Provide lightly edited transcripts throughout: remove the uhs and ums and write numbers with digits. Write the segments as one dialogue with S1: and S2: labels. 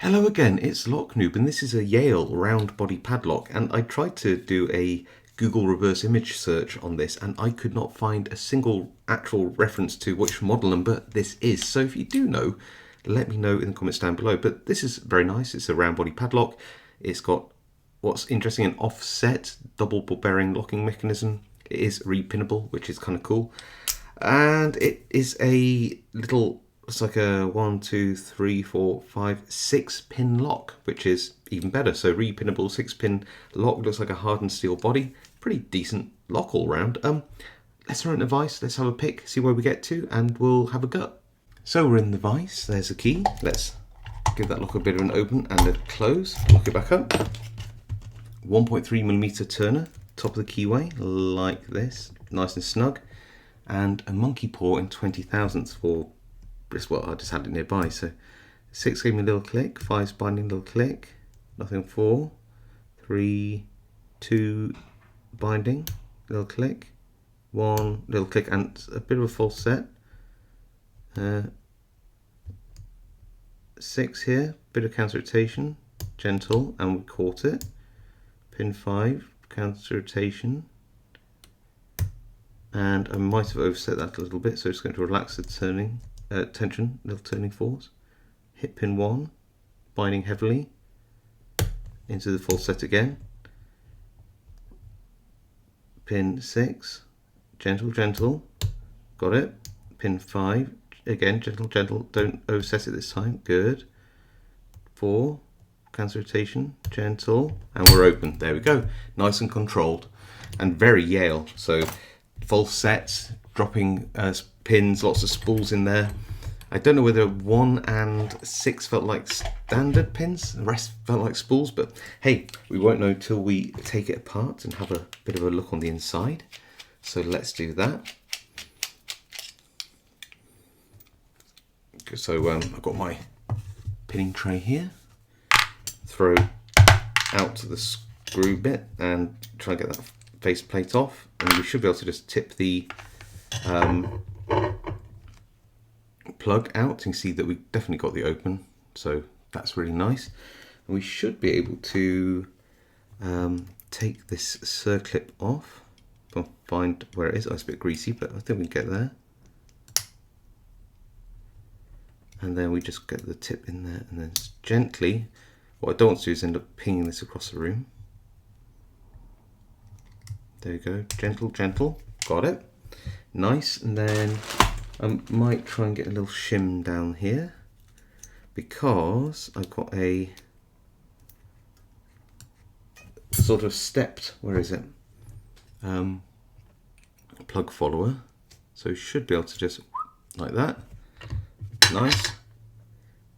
S1: Hello again, it's Noob, and this is a Yale round body padlock, and I tried to do a Google reverse image search on this and I could not find a single actual reference to which model number this is. So if you do know, let me know in the comments down below. But this is very nice. It's a round body padlock. It's got what's interesting, an offset double ball bearing locking mechanism. It is repinnable, which is kind of cool. And it is a little, it's like a 1, 2, 3, 4, 5, 6 pin lock, which is even better. So repinnable 6-pin lock, looks like a hardened steel body. Pretty decent lock all round. Let's throw it in the vise, let's have a pick, see where we get to, and we'll have a go. So we're in the vise, there's the key. Let's give that lock a bit of an open and a close, lock it back up. 1.3mm turner, top of the keyway, like this, nice and snug. And a monkey paw in 20 thousandths for this. Well, I just had it nearby. So 6 gave me a little click, 5's binding little click, nothing 4, 3, 2 binding, little click, 1 little click, and a bit of a false set. 6 here, bit of counter rotation, gentle, and we caught it. Pin 5, counter rotation. And I might have overset that a little bit, so it's going to relax the turning tension, little turning force. Hit pin 1, binding heavily into the full set again. Pin 6, gentle, gentle, got it. Pin 5, again, gentle, gentle, don't overset it this time, good. 4, counter rotation, gentle, and we're open. There we go, nice and controlled, and very Yale. So false sets, dropping pins, lots of spools in there. I don't know whether 1 and 6 felt like standard pins, the rest felt like spools, but hey, we won't know till we take it apart and have a bit of a look on the inside. So let's do that. So I've got my pinning tray here. Throw out the screw bit and try and get that face plate off, and we should be able to just tip the plug out. You can see that we've definitely got the open, so that's really nice. And we should be able to take this circlip off. I'll find where it is. Oh, it's a bit greasy, but I think we can get there. And then we just get the tip in there, and then gently, what I don't want to do is end up pinging this across the room. There you go, gentle, gentle, got it. Nice, and then I might try and get a little shim down here because I've got a sort of stepped, where is it? Plug follower. So you should be able to just, like that. Nice.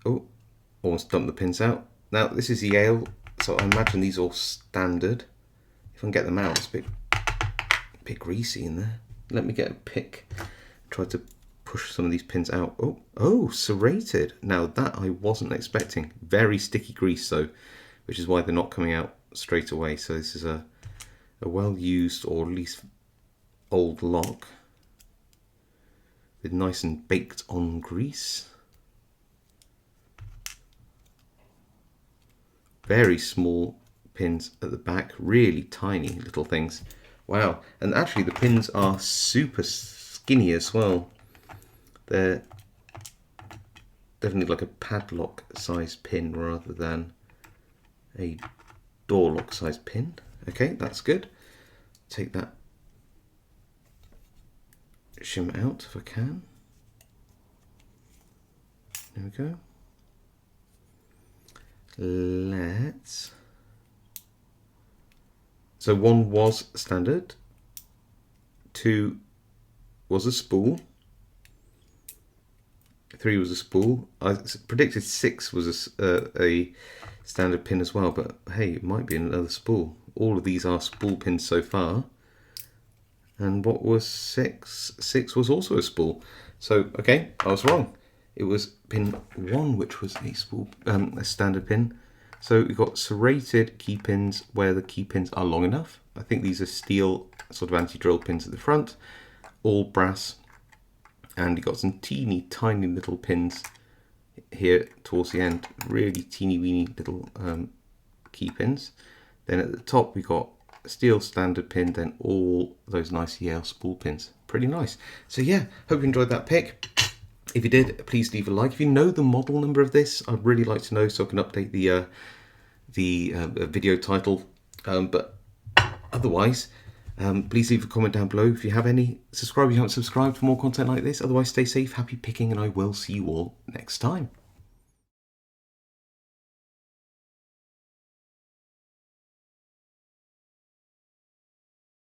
S1: Oh, almost dumped the pins out. Now this is Yale, so I imagine these are all standard. If I can get them out, it's a bit greasy in there. Let me get a pick, try to push some of these pins out. Oh, serrated. Now that I wasn't expecting. Very sticky grease though, which is why they're not coming out straight away. So this is a well used, or at least old lock with nice and baked on grease. Very small pins at the back, really tiny little things. Wow, and actually the pins are super skinny as well. They're definitely like a padlock size pin rather than a door lock size pin. Okay, that's good. Take that shim out if I can. There we go. So 1 was standard, 2 was a spool, 3 was a spool. I predicted 6 was a standard pin as well, but hey, it might be another spool. All of these are spool pins so far. And what was 6? 6 was also a spool. So okay, I was wrong. It was pin 1 which was a spool, a standard pin. So we've got serrated key pins where the key pins are long enough. I think these are steel sort of anti-drill pins at the front, all brass, and you've got some teeny tiny little pins here towards the end, really teeny weeny little key pins. Then at the top we got a steel standard pin, then all those nice Yale spool pins. Pretty nice. So yeah, hope you enjoyed that pick. If you did, please leave a like. If you know the model number of this, I'd really like to know so I can update the video title. But otherwise, please leave a comment down below if you have any. Subscribe if you haven't subscribed for more content like this. Otherwise, stay safe, happy picking, and I will see you all next time.